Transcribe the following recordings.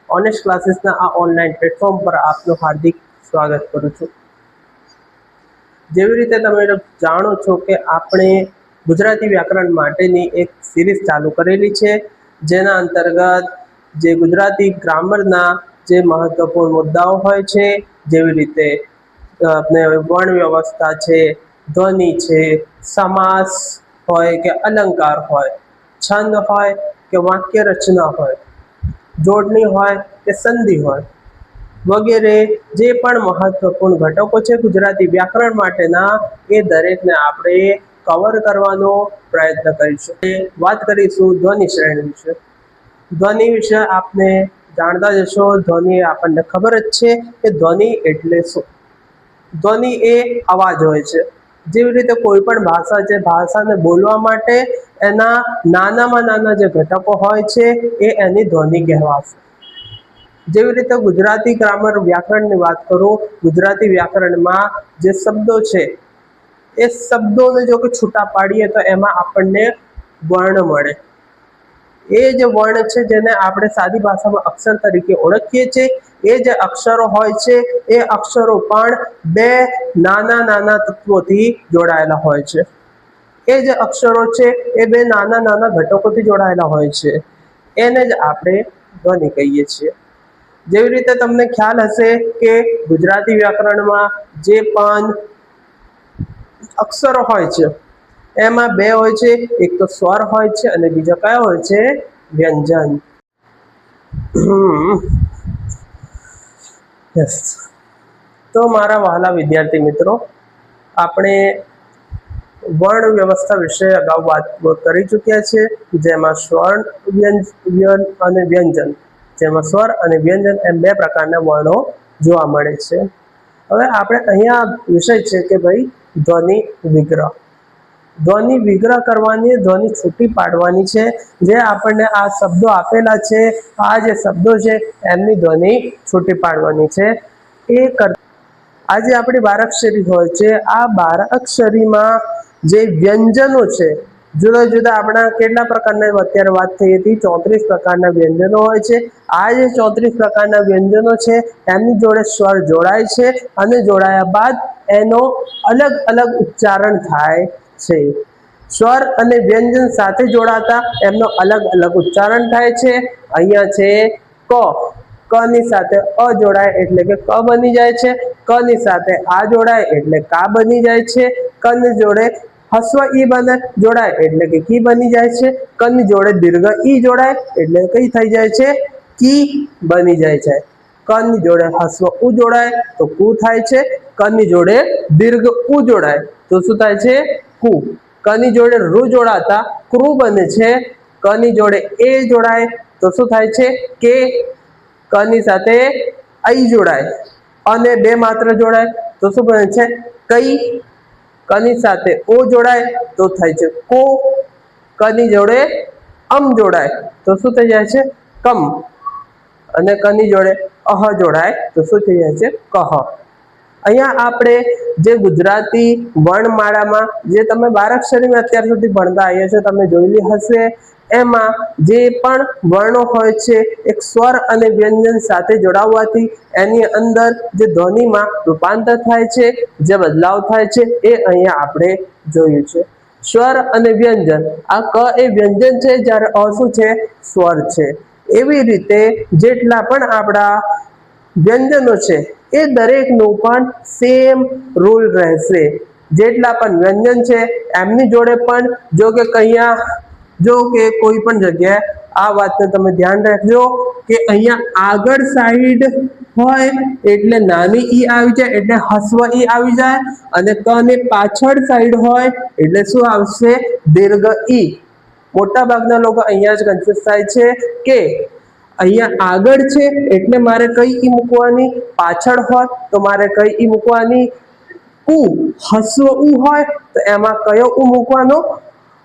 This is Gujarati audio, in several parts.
ઓનેસ્ટ ક્લાસીસના આ ઓનલાઈન પ્લેટફોર્મ પર આપનું હાર્દિક સ્વાગત કરું છું। જેવી રીતે તમે જાણો છો કે આપણે ગુજરાતી વ્યાકરણ માટેની એક સિરીઝ ચાલુ કરેલી છે, જેના અંતર્ગત જે ગુજરાતી ગ્રામરના જે મહત્વપૂર્ણ મુદ્દાઓ હોય છે, જેવી રીતે આપણે વર્ણ વ્યવસ્થા છે, ધ્વનિ છે, સમાસ હોય કે અલંકાર હોય, છંદ હોય કે વાક્ય રચના હોય, જોડણી હોય કે સંધિ હોય વગેરે જે પણ મહત્વપૂર્ણ ઘટકો છે ગુજરાતી વ્યાકરણ માટેના, એ દરેકને આપણે કવર કરવાનો પ્રયત્ન કરીશું। વાત કરીશું ધ્વનિ શ્રેણી વિશે। ધ્વનિ વિશે આપને જાણતા જ હશો, ધ્વનિ આપણને ખબર જ છે કે ધ્વનિ એટલે શું। ધ્વનિ એ અવાજ હોય છે। જેવી રીતે કોઈ પણ ભાષા છે, ભાષાને બોલવા માટે એના નાનામાં નાના જે ઘટકો હોય છે એ એની ધ્વનિ કહેવાશે। જેવી રીતે ગુજરાતી ગ્રામર વ્યાકરણની વાત કરું, ગુજરાતી વ્યાકરણમાં જે શબ્દો છે એ શબ્દોને જો કે છૂટા પાડીએ તો એમાં આપણને વર્ણ મળે। એ જે વર્ણ છે જેને આપણે સાદી ભાષામાં અક્ષર તરીકે ઓળખીએ છીએ, એ જે અક્ષરો હોય છે એ અક્ષરો પણ બે નાના નાના તત્વોથી જોડાયેલા હોય છે। એ જે અક્ષરો છે એ બે નાના નાના ઘટકોથી જોડાયેલા હોય છે, એને જ આપણે ધ્વનિ કહીએ છીએ। જેવી રીતે તમને ખ્યાલ હશે કે ગુજરાતી વ્યાકરણમાં જે પણ અક્ષરો હોય છે એમાં બે હોય છે, એક તો સ્વર હોય છે અને બીજો કયો હોય છે? વ્યંજન। તો મારા વહાલા વિદ્યાર્થી મિત્રો, આપણે વર્ણ વ્યવસ્થા વિશે અગાઉ વાત કરી ચૂક્યા છે, જેમાં સ્વર અને વ્યંજન, જેમાં સ્વર અને વ્યંજન એમ બે પ્રકારના વર્ણો જોવા મળે છે। હવે આપણે અહીંયા વિષય છે કે ભાઈ ધ્વનિ વિગ્રહ। ધ્વનિ વિગ્રહ કરવાની, ધ્વનિ છૂટી પાડવાની છે। જે આપણને આ શબ્દો આપેલા છે, આ જે શબ્દો છે એમની ધ્વનિ છૂટી પાડવાની છે। આજે આપણી બારાક્ષરી હોય છે, આ બારાક્ષરીમાં જે વ્યંજનો છે, જુદા જુદા આપણા કેટલા પ્રકારના અત્યારે વાત થઈ હતી, 34 પ્રકારના વ્યંજનો હોય છે। આ જે 34 પ્રકારના વ્યંજનો છે એમની જોડે સ્વર જોડાય છે અને જોડાયા બાદ એનો અલગ અલગ ઉચ્ચારણ થાય છે। સ્વર અને વ્યંજન સાથે જોડાતા એમનો અલગ અલગ ઉચ્ચારણ થાય છે। અહીંયા છે ક, ક ની સાથે અ જોડાય એટલે કે ક બની જાય છે। ક ની સાથે આ જોડાય એટલે કા બની જાય છે। ક ની જોડે હસ્વ ઈ બને જોડાય એટલે કે કી બની જાય છે। ક ની જોડે દીર્ઘ ઈ જોડાય એટલે કઈ થઈ જાય છે? કી બની જાય છે। ક ની જોડે હસ્વ ઉ જોડાય તો કુ થાય છે। ક ની જોડે દીર્ઘ ઉ જોડાય તો શું થાય છે? કુ। ક ની જોડે રૂ જોડાતા ક્રુ બને છે। ક ની જોડે એ જોડાય તો શું થાય છે? કે। ક ની સાથે ઐ જોડાય અને બે માત્ર જોડાય તો શું બને છે? કઈ। ક ની સાથે ઓ જોડાય તો થાય છે કો। ક ની જોડે અમ જોડાય તો શું થઈ જાય છે? કમ। અને ક ની જોડે અહ જોડાય તો શું થઈ જાય છે? કહ। અહીંયા આપણે જે ગુજરાતી વર્ણમાળામાં જે તમે બારાક્ષરીમાં અત્યાર સુધી ભણતા આવ્યા છો, તમે જોયેલી હશે, એમાં જે પણ વર્ણો હોય છે એક સ્વર અને વ્યંજન સાથે જોડાવવાથી એની અંદર જે ધ્વનિમાં રૂપાંતર થાય છે, જે બદલાવ થાય છે, એ અહીંયા આપણે જોયું છે। સ્વર અને વ્યંજન, આ ક એ વ્યંજન છે, જ્યારે અ શું છે? સ્વર છે। એવી રીતે જેટલા પણ આપણા વ્યંજનો છે એ દરેકનું પણ સેમ રૂલ રહેશે। જેટલા પણ વ્યંજન છે એમની જોડે પણ જો કે કોઈ પણ જગ્યાએ આ વાતને તમે ધ્યાન રાખજો કે અહીંયા આગળ સાઈડ હોય એટલે નાની ઈ આવી જાય એટલે હસ્વ ઈ આવી જાય, અને ક ને પાછળ સાઈડ હોય એટલે શું આવશે? દીર્ઘ ઈ। મોટા ભાગના લોકો અહીંયા જ કન્ફ્યુઝ થાય છે કે અહીંયા આગળ છે એટલે મારે કઈ ઈ મૂકવાની, પાછળ હોય તો મારે કઈ ઈ મૂકવાની, ઉ હસ્વ ઉ હોય તો એમાં કયો ઉ મૂકવાનો,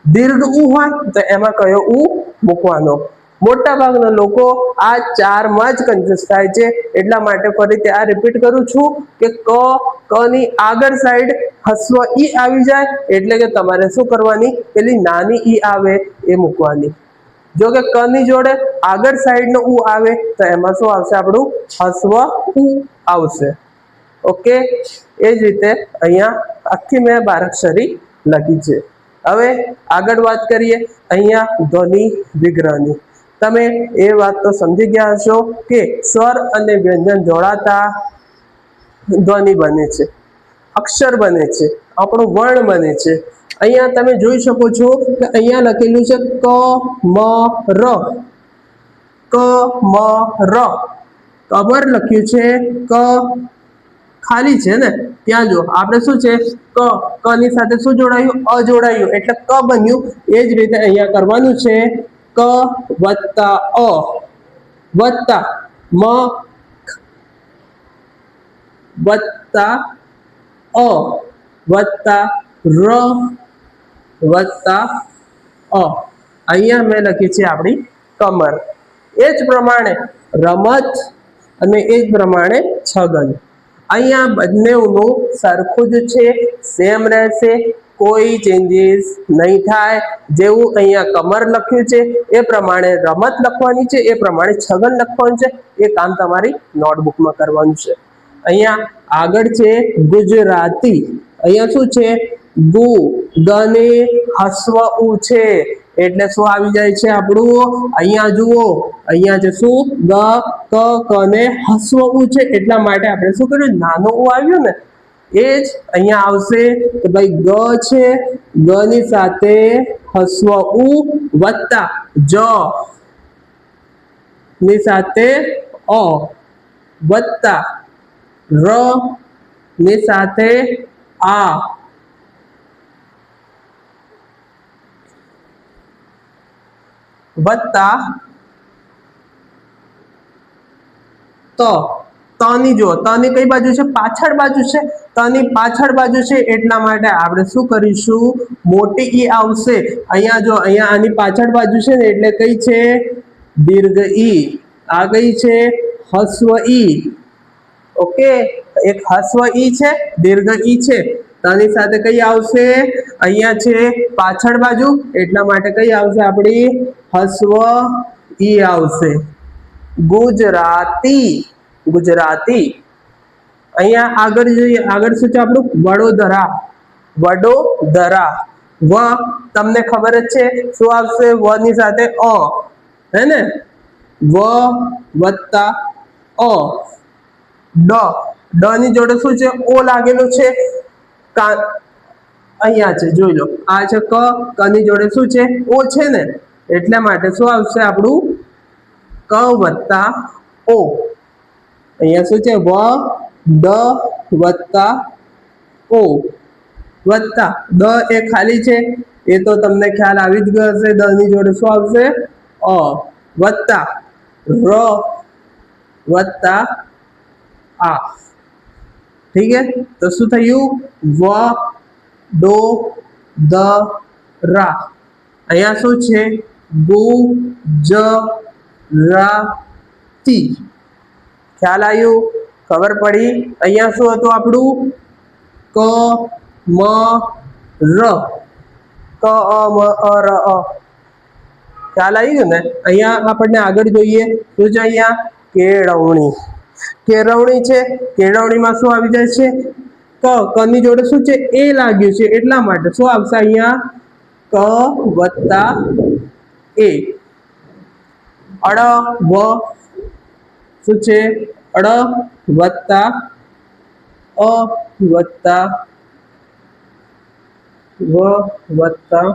દીર્ઘ ઉ હોય તો એમાં કયો ઉ મૂકવાનો। મોટા ભાગના લોકો આ ચારમાં જ કન્ફ્યુઝ થાય છે, એટલા માટે ફરીથી આ રિપીટ કરું છું કે ક ની આગળ સાઈડ હસ્વ ઈ આવી જાય એટલે કે તમારે શું કરવાની, પેલી નાની ઈ આવે એ મૂકવાની. જો કે ક ની જોડે આગળ સાઈડ નો ઉ આવે તો એમાં શું આવશે, આપણું હસ્વ ઉ આવશે. ઓકે, એ જ રીતે અહીંયા આખી મેં બારાક્ષરી લખી છે. હવે આગળ વાત કરીએ અહીંયા ધ્વનિ વિગ્રહની. તમે એ વાત તો સમજી ગયા હશો કે સ્વર અને વ્યંજન જોડાતા ધ્વનિ બને છે, અક્ષર બને છે, આપણો વર્ણ બને છે. અહીંયા તમે જોઈ શકો છો કે અહીંયા લખેલું છે ક મ ર, ક મ ર, કમર લખ્યું છે, ક ખાલી છે ને ત્યાં જો આપણે શું છે ક ની સાથે શું જોડાયું, અ જોડાયું એટલે ક બન્યું. એ જ રીતે અહીંયા કરવાનું છે ક વત્તા અ વત્તા મ વત્તા અ વત્તા ર વત્તા અ. અહીંયા મેં લખી છે આપણી કમર. એ જ પ્રમાણે રમત અને એ જ પ્રમાણે છગન. અહીંયા બંનેનું સરખું જ છે, સેમ રહેશે, કોઈ ચેન્જીસ નહીં થાય. જેવું અહીંયા કમર લખ્યું છે એ પ્રમાણે રમત લખવાની છે, એ પ્રમાણે છગન લખવાનું છે. એ કામ તમારી નોટબુકમાં કરવાનું છે. અહીંયા આગળ છે ગુજરાતી. અહીંયા શું છે, ગુ ગને હસ્વ ઉ છે એટલે શું આવી જાય છે આપણું, અહીંયા જુઓ અહીંયા છે શું ગ ક કને હસ્વ ઉ છે એટલા માટે આપણે શું કર્યું, નાનો ઉ આવ્યું ને એ જ અહીંયા આવશે. તો ભાઈ ગ છે, ગ ની સાથે હસ્વ ઉ વત્તા જ ની સાથે અ વત્તા ર ની સાથે આ વત્તા ત ની જો ત ની કઈ બાજુ છે, પાછળ બાજુ છે, ત ની પાછળ બાજુ છે એટલા માટે આપણે શું કરીશું, મોટી ઈ આવશે. અહીંયા જો અહીંયા આની પાછળ બાજુ છે ને એટલે કઈ છે, દીર્ઘ ઈ. આ કઈ છે, હસ્વ ઈ. ઓકે, એક હસ્વ ઈ છે, દીર્ઘ ઈ છે. તાની સાથે કઈ આવશે, અહીંયા છે પાછળ બાજુ એટલા માટે કઈ આવશે આપણી હસ્વ ઈ આવશે. ગુજરાતી, ગુજરાતી. અહીંયા આગળ જોઈએ, આગળ શું છે આપણું વડોદરા, વડોદરા. વ તમને ખબર જ છે શું આવશે, વ ની સાથે અ, હે ને, વ વત્તા અ. ડ, ડ ની જોડે શું છે, ઓ લાગેલું છે, અહીંયા છે જોઈ લો, આ છે ક, ક ની જોડે શું છે, ઓ છે ને એટલા માટે શું આવશે આપણું ક વત્તા ઓ. અહીંયા શું છે, વ ડ વત્તા ઓ વત્તા દ એ ખાલી છે એ તો તમને ખ્યાલ આવી જ ગયો હશે. દ ની જોડે શું આવશે, અ વત્તા ર વત્તા આ. ઠીક હે, તો શું થયું, વ ડો દ રા. અહીંયા શું છે, ગુ જ રા તી. ખ્યાલ આવ્યું, ખબર પડી. અહીંયા શું હતું આપણું, ક મ ર, ક અ મ અ ર અ. ખ્યાલ આવી ગયો ને. અહીંયા આપણને આગળ જોઈએ શું છે, અહીંયા કેળવણી. કેળવણી છે, કેળવણીમાં શું આવી જાય છે, ક ની જોડે શું છે, એ લાગ્યું છે એટલા માટે શું આવશે અહીંયા ક વત્તા એ. અડ વ શું છે, અડ વત્તા અ વત્તા વ વત્તા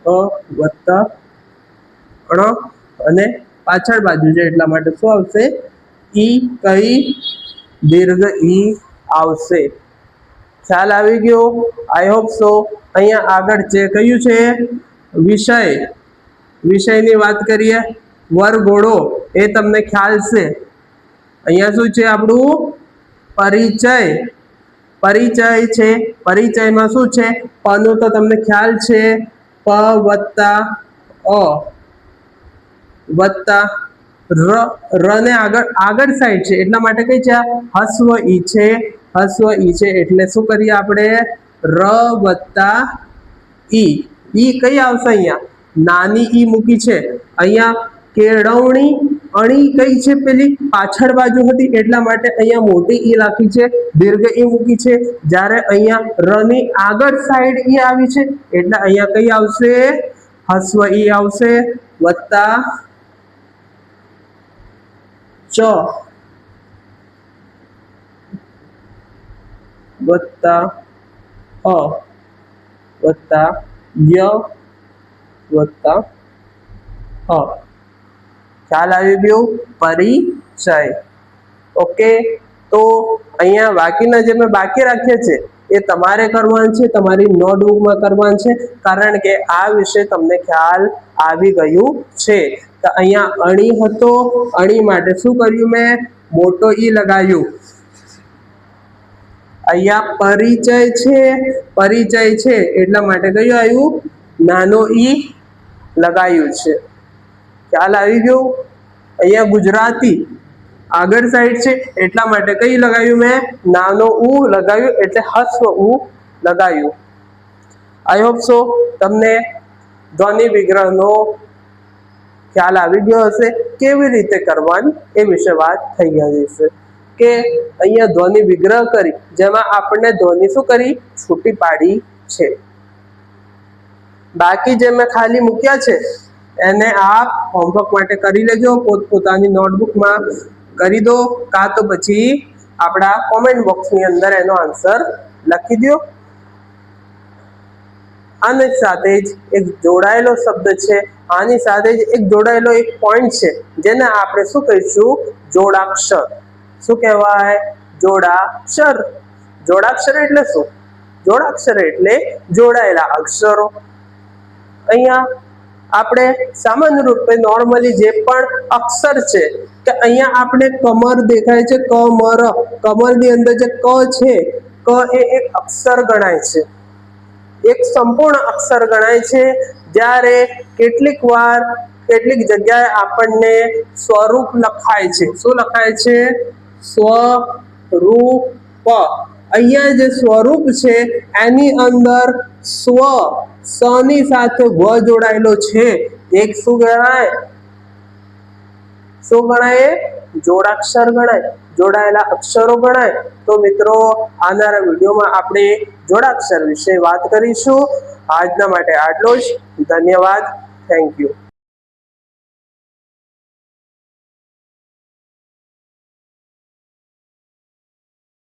અ વત્તા અણ અને પાછળ બાજુ છે એટલા માટે શું આવશે, ઈ કઈ દીર્ઘ ઈ આવશે. ખ્યાલ આવી ગયો, આઈ હોપ સો. અહીંયા આગળ છે કયું છે, વિષય. વિષયની વાત કરીએ, વરઘોડો એ તમને ખ્યાલ છે. અહીંયા શું છે આપણું પરિચય, પરિચય છે. પરિચયમાં શું છે, પ નું તો તમને ખ્યાલ છે, પ વત્તા અ વત્તા ર ને આગળ સાઈડ છે એટલા માટે કઈ છે હસ્વ ઈ છે, હસ્વ ઈ છે એટલે શું કરીએ આપણે ર વત્તા ઈ, ઈ કઈ આવશે અહીંયા નાની ઈ મૂકી છે, અહીંયા કેળવણી અણી કઈ છે પેલી પાછળ બાજુ હતી એટલા માટે અહીંયા મોટી ઈ રાખી છે, દીર્ઘ ઈ મૂકી છે, જ્યારે અહીંયા ર ની આગળ સાઈડ ઈ આવી છે એટલે અહીંયા કઈ આવશે હસ્વ ઈ આવશે વત્તા ચ વત્તા અ વત્તા ય વત્તા અ. ખ્યાલ આવી ગયો પરિચય. ઓકે, તો અહીંયા બાકીના જે મેં બાકી રાખ્યા છે એ તમારે કરવાનું છે, તમારી નોટબુકમાં કરવાનું છે, કારણ કે આ વિશે તમને ખ્યાલ આવી ગયું છે. તો અહીંયા અણી હતો, અણી માટે શું કર્યું મેં મોટો ઈ લગાવ્યું. અહીંયા પરિચય છે, પરિચય છે એટલા માટે કયું આવ્યું નાનો ઈ લગાવ્યું છે. ખ્યાલ આવી ગયો. અહીંયા ગુજરાતી આગળ સાઈડ છે એટલા માટે કઈ લગાવ્યું મેં નાનો ઉ લગાવ્યું એટલે હસ્વ ઉ લગાવ્યું. આઈ હોપ સો તમને ધ્વનિ વિગ્રહનો ખ્યાલ આવી ગયો હશે, કેવી રીતે કરવાની એ વિશે વાત થઈ ગઈ હશે કે અહીંયા ધ્વનિ વિગ્રહ કરી જેમાં આપણે ધ્વનિ શું કરી છૂટી પાડી છે. બાકી જે મેં ખાલી મૂક્યા છે એને આપ હોમવર્ક માટે કરી લેજો, પોતાની નોટબુકમાં કરી દો, કાં તો પછી આપણા કોમેન્ટ બોક્સની અંદર એનો આન્સર લખી દો. આની સાથે જ એક જોડાયેલો શબ્દ છે, આની સાથે જ એક જોડાયેલો એક પોઈન્ટ છે જેને આપણે શું કહીશું જોડાક્ષર. શું કહેવાય જોડાક્ષર. જોડાક્ષર એટલે શું? જોડાક્ષર એટલે જોડાયેલા અક્ષરો. અહીંયા આપણે સામાન્ય રૂપે નોર્મલી જે પણ અક્ષર છે કે અહીંયા આપણે કમર દેખાય છે, કમર, કમરની અંદર જે ક છે, ક એ એક અક્ષર ગણાય છે, એક સંપૂર્ણ અક્ષર ગણાય છે. જ્યારે કેટલીક વાર કેટલીક જગ્યાએ આપણને સ્વરૂપ લખાય છે. શું લખાય છે? સ્વરૂપ. અહીંયા જે સ્વરૂપ છે એની અંદર સ્વ સની સાથે વ જોડાયેલો છે, એક શું ગણાય? શું ગણાય? જોડાક્ષર ગણાય, જોડાયેલા અક્ષરો ગણાય. તો મિત્રો આવનારા વિડીયોમાં આપણે જોડાક્ષર વિશે વાત કરીશું. આજના માટે આટલું જ. ધન્યવાદ. Thank you.